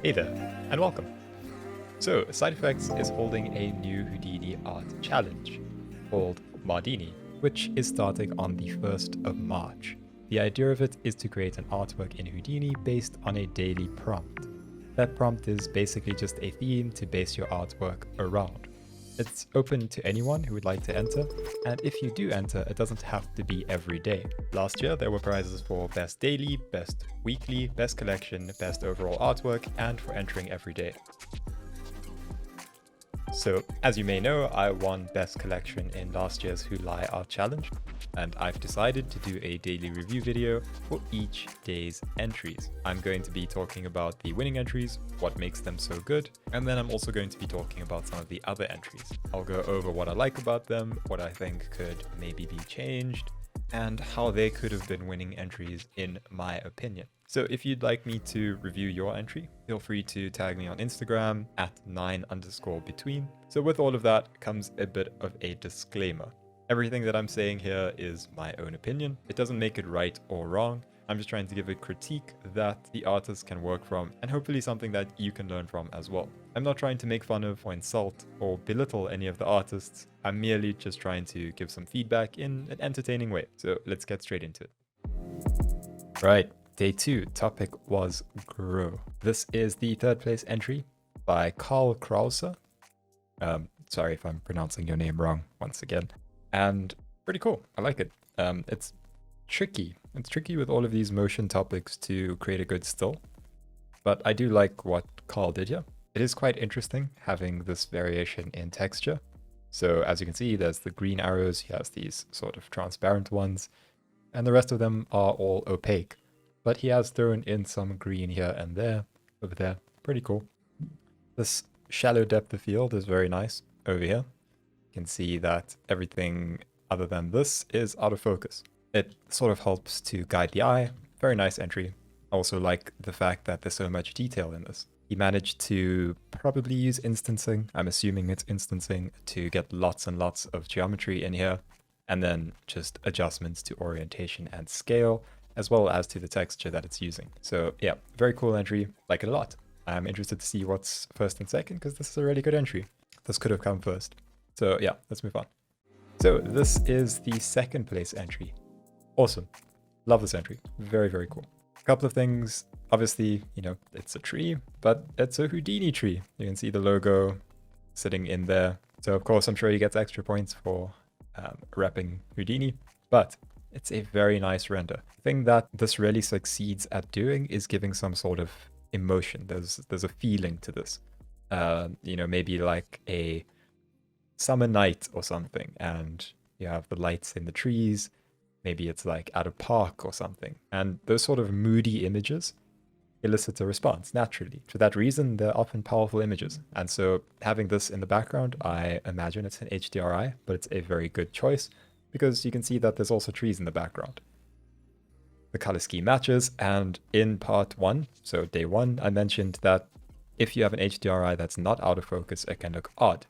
Hey there, and welcome. So, Side Effects is holding a new Houdini art challenge called Mardini, which is starting on the 1st of March. The idea of it is to create an artwork in Houdini based on a daily prompt. That prompt is basically just a theme to base your artwork around. It's open to anyone who would like to enter, and if you do enter, it doesn't have to be every day. Last year, there were prizes for Best Daily, Best Weekly, Best Collection, Best Overall Artwork, and for entering every day. So, as you may know, I won Best Collection in last year's Who Lie Art Challenge, and I've decided to do a daily review video for each day's entries. I'm going to be talking about the winning entries, what makes them so good, and then I'm also going to be talking about some of the other entries. I'll go over what I like about them, what I think could maybe be changed, and how they could have been winning entries in my opinion. So if you'd like me to review your entry, feel free to tag me on Instagram at 9_between. So with all of that comes a bit of a disclaimer. Everything that I'm saying here is my own opinion. It doesn't make it right or wrong. I'm just trying to give a critique that the artist can work from and hopefully something that you can learn from as well. I'm not trying to make fun of or insult or belittle any of the artists. I'm merely just trying to give some feedback in an entertaining way. So let's get straight into it. Right, day 2, topic was Grow. This is the 3rd place entry by Karl Krause. Sorry if I'm pronouncing your name wrong once again. And pretty cool, I like it. It's tricky. It's tricky with all of these motion topics to create a good still, but I do like what Carl did here. It is quite interesting having this variation in texture. So as you can see, there's the green arrows, he has these sort of transparent ones, and the rest of them are all opaque. But he has thrown in some green here and there, over there. Pretty cool. This shallow depth of field is very nice over here. You can see that everything other than this is out of focus. It sort of helps to guide the eye. Very nice entry. I also like the fact that there's so much detail in this. He managed to probably use instancing, I'm assuming it's instancing, to get lots and lots of geometry in here, and then just adjustments to orientation and scale, as well as to the texture that it's using. So yeah, very cool entry, like it a lot. I'm interested to see what's first and second, because this is a really good entry. This could have come first. So yeah, let's move on. So this is the 2nd place entry. Awesome. Love this entry. Very, very cool. A couple of things. Obviously, you know, it's a tree, but it's a Houdini tree. You can see the logo sitting in there. So of course, I'm sure he gets extra points for repping Houdini, but it's a very nice render. The thing that this really succeeds at doing is giving some sort of emotion. There's a feeling to this. You know, maybe like a summer night or something, and you have the lights in the trees. Maybe it's like at a park or something. And those sort of moody images elicit a response naturally. For that reason, they're often powerful images. And so having this in the background, I imagine it's an HDRI, but it's a very good choice because you can see that there's also trees in the background. The color scheme matches, and in part 1, so day 1, I mentioned that if you have an HDRI that's not out of focus, it can look odd.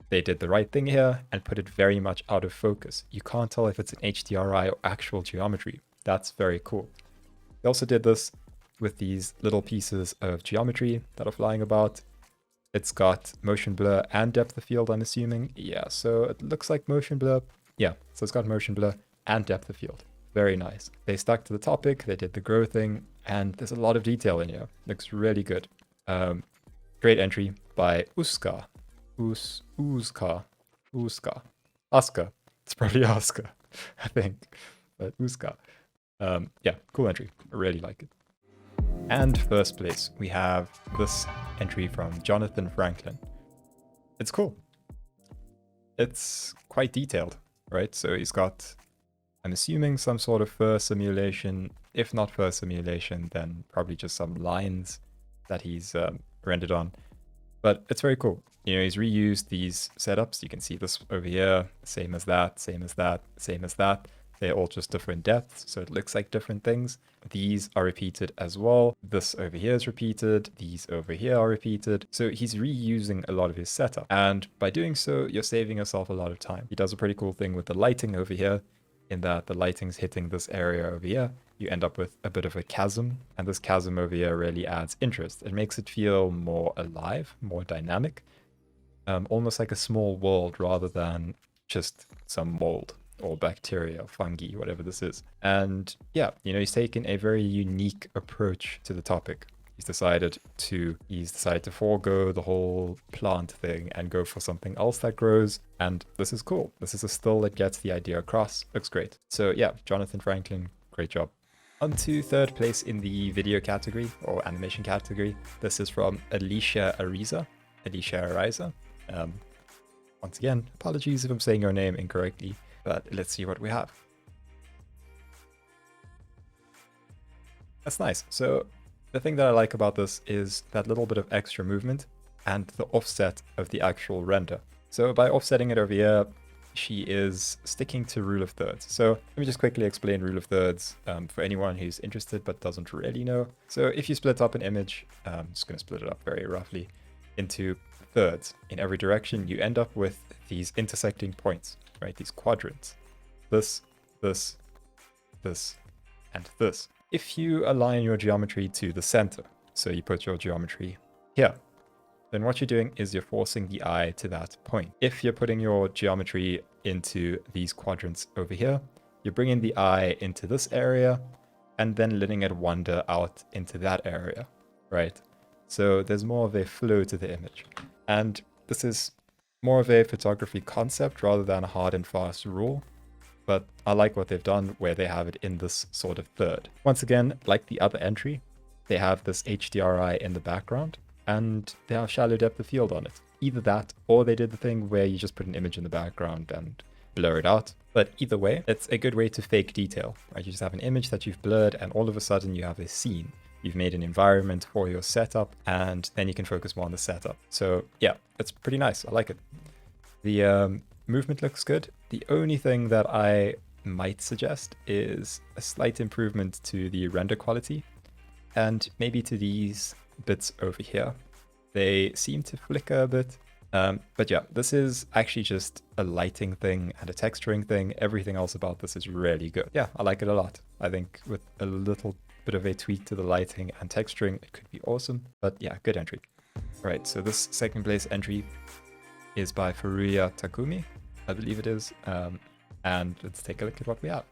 They did the right thing here and put it very much out of focus. You can't tell if it's an HDRI or actual geometry. That's very cool. They also did this with these little pieces of geometry that are flying about. It's got motion blur and depth of field, I'm assuming. Yeah, so it looks like motion blur. Yeah, so it's got motion blur and depth of field. Very nice. They stuck to the topic, they did the grow thing, and there's a lot of detail in here. Looks really good. Great entry by Uska. Uska. Oscar. It's probably Oscar, I think. But Uska. Yeah, cool entry. I really like it. And first place, we have this entry from Jonathan Franklin. It's cool. It's quite detailed, right? So he's got, I'm assuming, some sort of fur simulation. If not fur simulation, then probably just some lines that he's rendered on. But it's very cool. You know, he's reused these setups. You can see this over here, same as that, same as that, same as that. They're all just different depths, so it looks like different things. These are repeated as well. This over here is repeated. These over here are repeated. So he's reusing a lot of his setup. And by doing so, you're saving yourself a lot of time. He does a pretty cool thing with the lighting over here, in that the lighting's hitting this area over here, you end up with a bit of a chasm. And this chasm over here really adds interest. It makes it feel more alive, more dynamic, almost like a small world rather than just some mold or bacteria, or fungi, whatever this is. And yeah, he's taken a very unique approach to the topic. He's decided to forego the whole plant thing and go for something else that grows. And this is cool. This is a still that gets the idea across. Looks great. So yeah, Jonathan Franklin, great job. On to third place in the video category or animation category. This is from Alicia Ariza. Once again, apologies if I'm saying your name incorrectly, but let's see what we have. That's nice. So the thing that I like about this is that little bit of extra movement and the offset of the actual render. So by offsetting it over here, she is sticking to rule of thirds. So let me just quickly explain rule of thirds for anyone who's interested but doesn't really know. So if you split up an image, I'm just going to split it up very roughly into thirds in every direction, you end up with these intersecting points, right? These quadrants. This, this, this, and this. If you align your geometry to the center, so you put your geometry here, then what you're doing is you're forcing the eye to that point. If you're putting your geometry into these quadrants over here, you're bringing the eye into this area and then letting it wander out into that area, right? So there's more of a flow to the image. And this is more of a photography concept rather than a hard and fast rule. But I like what they've done where they have it in this sort of third. Once again, like the other entry, they have this HDRI in the background and they have shallow depth of field on it. Either that or they did the thing where you just put an image in the background and blur it out. But either way, it's a good way to fake detail, right? You just have an image that you've blurred and all of a sudden you have a scene. You've made an environment for your setup and then you can focus more on the setup. So yeah, it's pretty nice. I like it. The movement looks good. The only thing that I might suggest is a slight improvement to the render quality and maybe to these bits over here. They seem to flicker a bit. But yeah, this is actually just a lighting thing and a texturing thing. Everything else about this is really good. Yeah, I like it a lot. I think with a little bit of a tweak to the lighting and texturing, it could be awesome. But yeah, good entry. All right, so this second place entry is by Furuya Takumi, I believe it is. And let's take a look at what we have.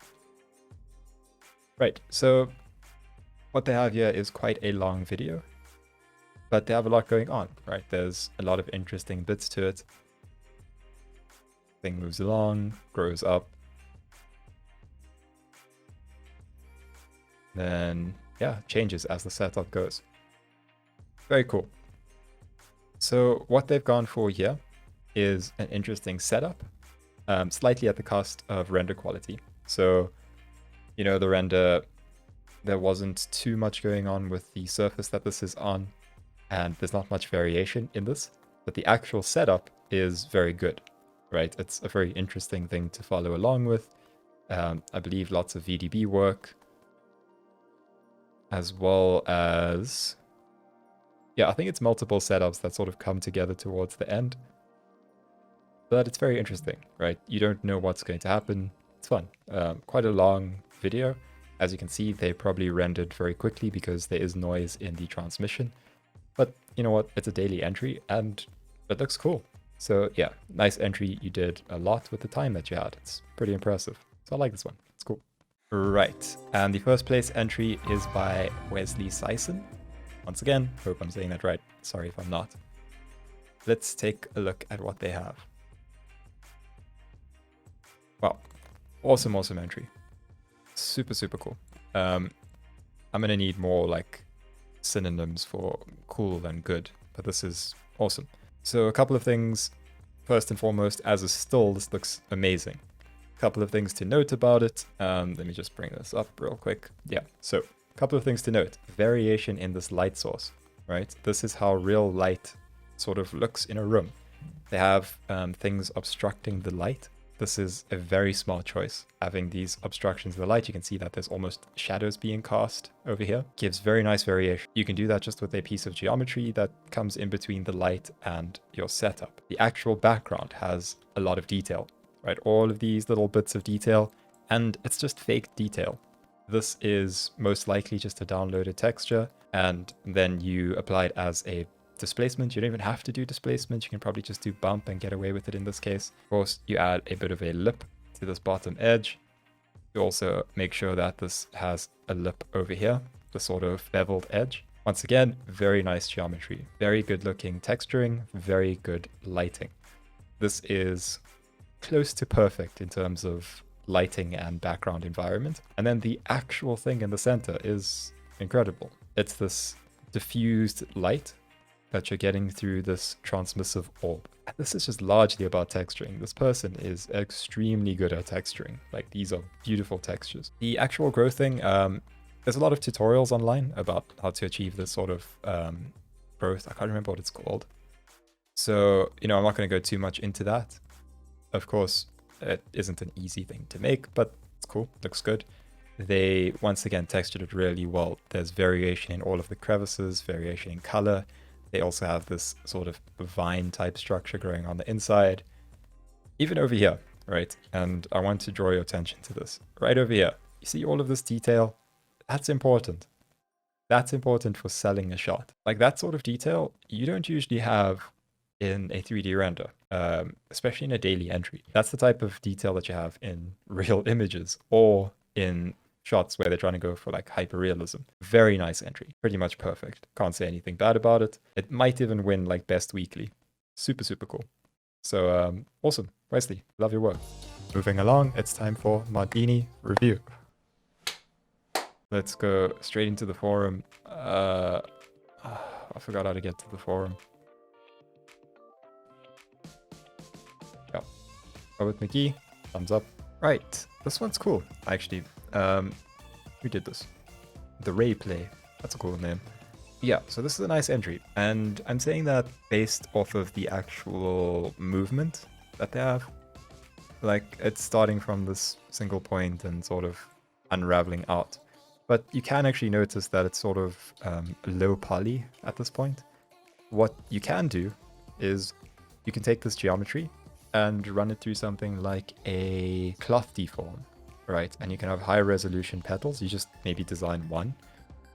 Right, so what they have here is quite a long video, but they have a lot going on, right? There's a lot of interesting bits to it. Thing moves along, grows up. Then, yeah, changes as the setup goes. Very cool. So what they've gone for here is an interesting setup, slightly at the cost of render quality. So, the render, there wasn't too much going on with the surface that this is on, and there's not much variation in this, but the actual setup is very good, right? It's a very interesting thing to follow along with. I believe lots of VDB work, as well as, yeah, I think it's multiple setups that sort of come together towards the end. But it's very interesting, right? You don't know what's going to happen. It's fun. Quite a long video. As you can see, they probably rendered very quickly because there is noise in the transmission. But you know what? It's a daily entry and it looks cool. So yeah, nice entry. You did a lot with the time that you had. It's pretty impressive. So I like this one. It's cool. Right. And the first place entry is by Wesley Sison. Once again, hope I'm saying that right. Sorry if I'm not. Let's take a look at what they have. Wow. Awesome entry. Super cool. I'm gonna need more like synonyms for cool and good, but this is awesome. So a couple of things. First and foremost, as a still, this looks amazing. A couple of things to note about it. Let me just bring this up real quick. Yeah, so a couple of things to note. Variation in this light source, right? This is how real light sort of looks in a room. They have things obstructing the light. This is a very smart choice. Having these obstructions of the light, you can see that there's almost shadows being cast over here. Gives very nice variation. You can do that just with a piece of geometry that comes in between the light and your setup. The actual background has a lot of detail, right? All of these little bits of detail, and it's just fake detail. This is most likely just a downloaded texture, and then you apply it as a displacement. You don't even have to do displacement. You can probably just do bump and get away with it in this case. Of course, you add a bit of a lip to this bottom edge. You also make sure that this has a lip over here, the sort of beveled edge. Once again, very nice geometry, very good looking texturing, very good lighting. This is close to perfect in terms of lighting and background environment. And then the actual thing in the center is incredible. It's this diffused light that you're getting through this transmissive orb. This is just largely about texturing. This person is extremely good at texturing. Like, these are beautiful textures. The actual growth thing, there's a lot of tutorials online about how to achieve this sort of growth. I can't remember what it's called. So, I'm not going to go too much into that. Of course, it isn't an easy thing to make, but it's cool. Looks good. They, once again, textured it really well. There's variation in all of the crevices, variation in color. They also have this sort of vine type structure growing on the inside. Even over here, right? And I want to draw your attention to this. Right over here. You see all of this detail? That's important. That's important for selling a shot. Like, that sort of detail, you don't usually have in a 3D render, especially in a daily entry. That's the type of detail that you have in real images or in shots where they're trying to go for like hyperrealism. Very nice entry. Pretty much perfect. Can't say anything bad about it. It might even win like best weekly. Super, super cool. So awesome. Wesley, love your work. Moving along, it's time for Mardini review. Let's go straight into the forum. I forgot how to get to the forum. Yeah. Robert McGee, thumbs up. Right, this one's cool, actually. Who did this? The Ray Play. That's a cool name. Yeah, so this is a nice entry. And I'm saying that based off of the actual movement that they have. Like, it's starting from this single point and sort of unraveling out. But you can actually notice that it's sort of low poly at this point. What you can do is you can take this geometry and run it through something like a cloth deform, right? And you can have high resolution petals. You just maybe design one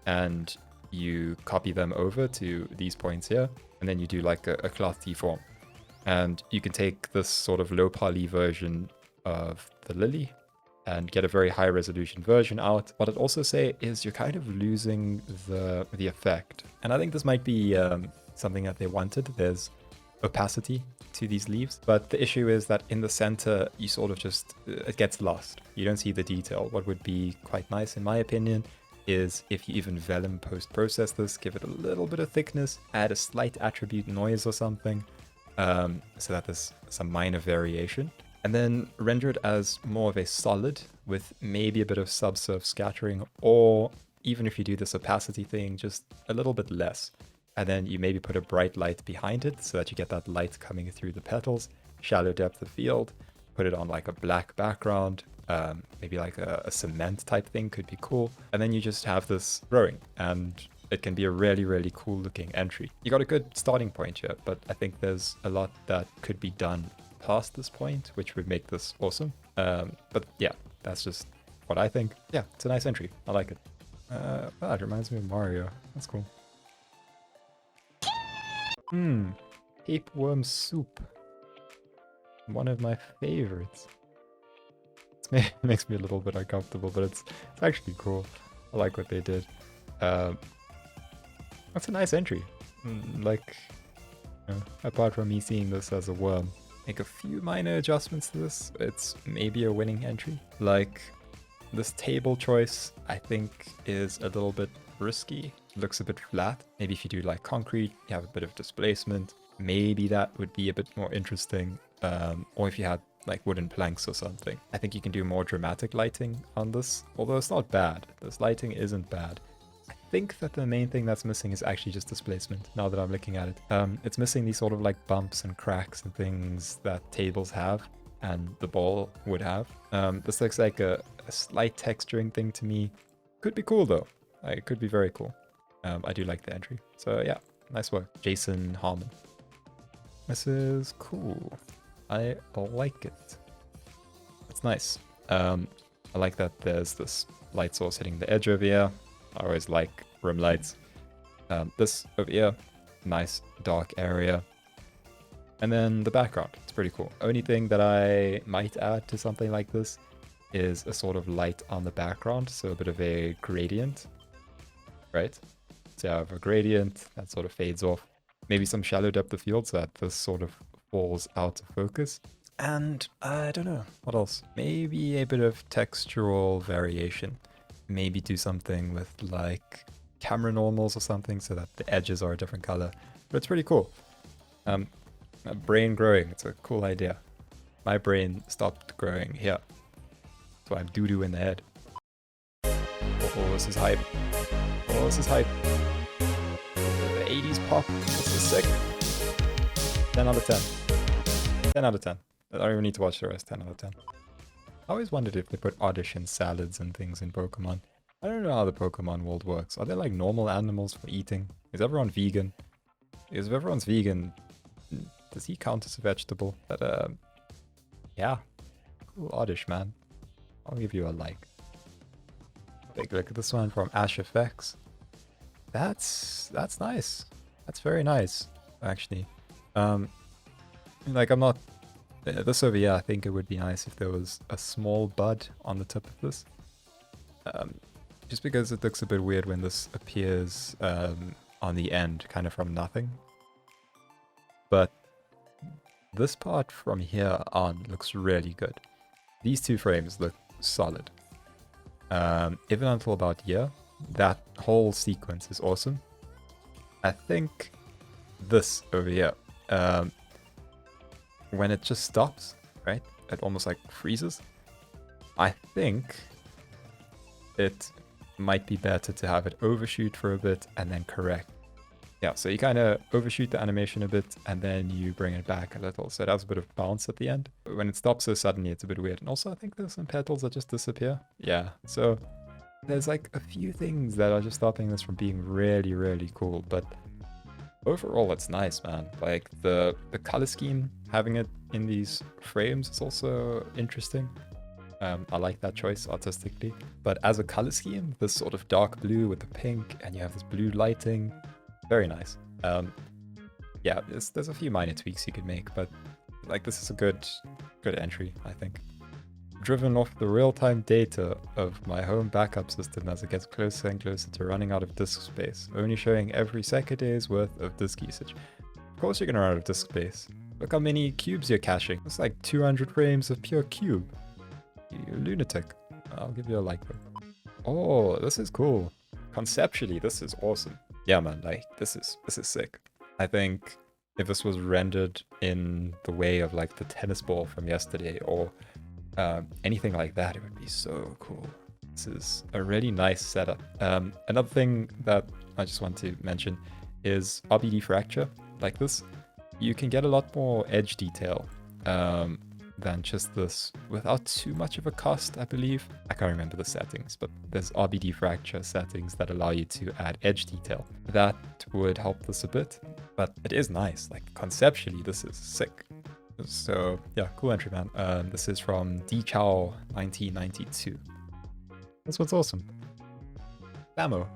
and you copy them over to these points here. And then you do like a cloth deform. And you can take this sort of low poly version of the lily and get a very high resolution version out. What I'd also say is you're kind of losing the effect. And I think this might be something that they wanted. There's opacity to these leaves, but the issue is that in the center, you sort of just, it gets lost. You don't see the detail. What would be quite nice, in my opinion, is if you even vellum post-process this, give it a little bit of thickness, add a slight attribute noise or something, so that there's some minor variation. And then render it as more of a solid with maybe a bit of subsurf scattering, or even if you do this opacity thing, just a little bit less. And then you maybe put a bright light behind it so that you get that light coming through the petals, shallow depth of field, put it on like a black background, maybe like a cement type thing could be cool. And then you just have this growing and it can be a really, really cool looking entry. You got a good starting point here, but I think there's a lot that could be done past this point, which would make this awesome. But yeah, that's just what I think. Yeah, it's a nice entry. I like it. Wow, it reminds me of Mario. That's cool. Tapeworm soup. One of my favorites. It makes me a little bit uncomfortable, but it's actually cool. I like what they did. That's a nice entry. Like, apart from me seeing this as a worm, make a few minor adjustments to this. It's maybe a winning entry. Like, this table choice, I think, is a little bit risky. Looks a bit flat. Maybe if you do like concrete, you have a bit of displacement. Maybe that would be a bit more interesting. Or if you had like wooden planks or something. I think you can do more dramatic lighting on this, although it's not bad. This lighting isn't bad. I think that the main thing that's missing is actually just displacement, now that I'm looking at it. It's missing these sort of like bumps and cracks and things that tables have and the ball would have. This looks like a slight texturing thing to me. Could be cool though. It could be very cool. I do like the entry. So yeah, nice work. Jason Harmon. This is cool. I like it. It's nice. I like that there's this light source hitting the edge over here. I always like rim lights. This over here, nice dark area. And then the background, it's pretty cool. Only thing that I might add to something like this is a sort of light on the background, so a bit of a gradient, right? So you have a gradient that sort of fades off. Maybe some shallow depth of field so that this sort of falls out of focus. And I don't know, what else? Maybe a bit of textural variation. Maybe do something with like camera normals or something so that the edges are a different color. But it's pretty cool. My brain growing, it's a cool idea. My brain stopped growing here. So I'm doo-doo in the head. Oh, this is hype. Oh, this is hype. The 80s pop, this is sick. 10 out of 10. 10 out of 10. I don't even need to watch the rest, 10 out of 10. I always wondered if they put oddish in salads and things in Pokemon. I don't know how the Pokemon world works. Are there like normal animals for eating? Is everyone vegan? Because if everyone's vegan, does he count as a vegetable? But yeah. Cool oddish, man. I'll give you a like. Take a look at this one from Ash Effects. That's nice. That's very nice, actually. Like I'm not... This over here, I think it would be nice if there was a small bud on the tip of this. Just because it looks a bit weird when this appears on the end, kind of from nothing. But this part from here on looks really good. These two frames look solid. Even until about here, that whole sequence is awesome. I think this over here, when it just stops, right? It almost like freezes. I think it might be better to have it overshoot for a bit and then correct. Yeah, so you kind of overshoot the animation a bit and then you bring it back a little. So it has a bit of bounce at the end. But when it stops so suddenly, it's a bit weird. And also I think there's some petals that just disappear. Yeah, so there's like a few things that are just stopping this from being really, really cool. But overall, it's nice, man. Like the color scheme, having it in these frames is also interesting. I like that choice artistically. But as a color scheme, this sort of dark blue with the pink and you have this blue lighting, very nice. Yeah, there's a few minor tweaks you could make, but like this is a good entry, I think. Driven off the real-time data of my home backup system as it gets closer and closer to running out of disk space, only showing every second day's worth of disk usage. Of course you're gonna run out of disk space. Look how many cubes you're caching. It's like 200 frames of pure cube. You lunatic. I'll give you a like though. Oh, this is cool. Conceptually, this is awesome. Yeah, man, like this is sick. I think if this was rendered in the way of like the tennis ball from yesterday or anything like that, it would be so cool. This is a really nice setup. Another thing that I just want to mention is RBD fracture. Like this, you can get a lot more edge detail than just this without too much of a cost, I believe. I can't remember the settings, but there's RBD fracture settings that allow you to add edge detail. That would help this a bit, but it is nice. Like conceptually, this is sick. So yeah, cool entry, man. This is from DChow 1992. This one's awesome. Clamo.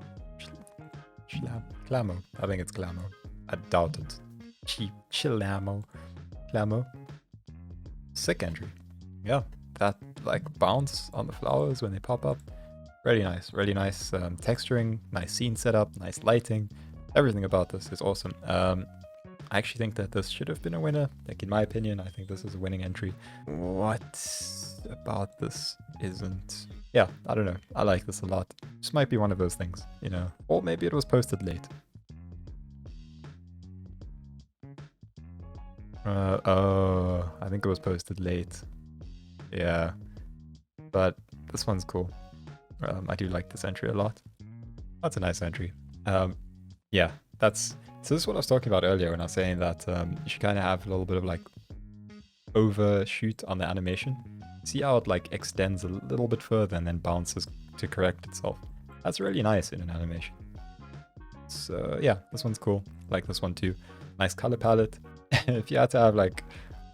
Clamo. I think it's Clamo. I doubt it. Chillamo. Clamo. Sick entry. Yeah, that like bounce on the flowers when they pop up. Really nice texturing, nice scene setup, nice lighting. Everything about this is awesome. I actually think that this should have been a winner. Like in my opinion, I think this is a winning entry. What about this isn't? Yeah, I don't know. I like this a lot. This might be one of those things, you know. Or maybe it was posted late. Oh, I think it was posted late. Yeah, but this one's cool. I do like this entry a lot. That's a nice entry. Yeah, so this is what I was talking about earlier when I was saying that you should kind of have a little bit of like overshoot on the animation. See how it like extends a little bit further and then bounces to correct itself. That's really nice in an animation. So yeah, this one's cool. Like this one too. Nice color palette. If you had to have like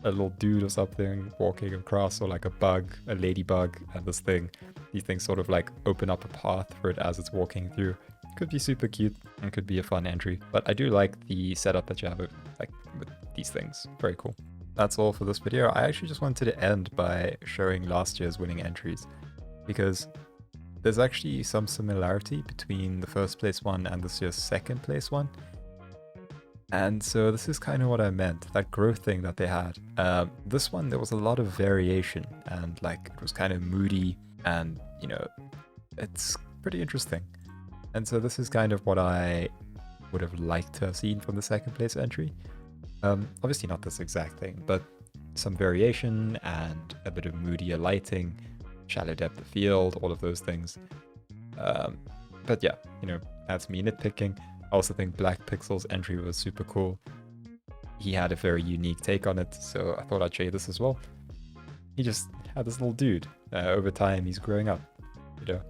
a little dude or something walking across, or like a bug, a ladybug, and this thing, These things sort of like open up a path for it as it's walking through. Could be super cute and could be a fun entry, but I do like the setup that you have with these things. Very cool. That's all for this video. I actually just wanted to end by showing last year's winning entries, because there's actually some similarity between the first place one and this year's second place one. And so this is kind of what I meant, that growth thing that they had. This one, there was a lot of variation, and like it was kind of moody, and you know, it's pretty interesting. And so this is kind of what I would have liked to have seen from the second place entry. Obviously not this exact thing, but some variation and a bit of moodier lighting, shallow depth of field, all of those things. But yeah, you know, that's me nitpicking. I also think Black Pixel's entry was super cool. He had a very unique take on it, so I thought I'd show you this as well. He just had this little dude. Over time, he's growing up. You know,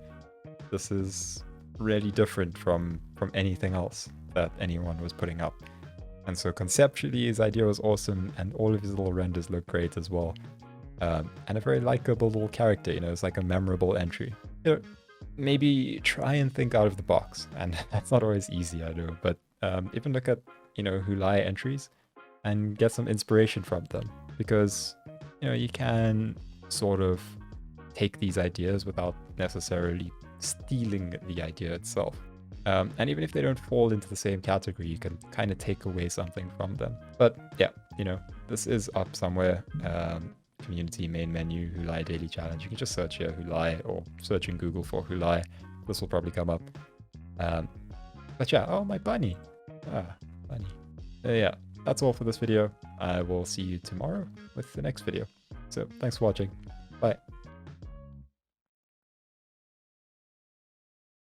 this is really different from anything else that anyone was putting up. And so conceptually, his idea was awesome, and all of his little renders look great as well. And a very likable little character, you know, it's like a memorable entry. You know, maybe try and think out of the box, and that's not always easy, I know, but even look at, you know, Houdini entries and get some inspiration from them, because, you know, you can sort of take these ideas without necessarily stealing the idea itself. And even if they don't fall into the same category, you can kind of take away something from them. But yeah, you know, this is up somewhere. Community main menu, Houdini daily challenge. You can just search here Houdini, or search in Google for Houdini. This will probably come up. But yeah, oh, my bunny. Bunny. Yeah, that's all for this video. I will see you tomorrow with the next video. So thanks for watching. Bye.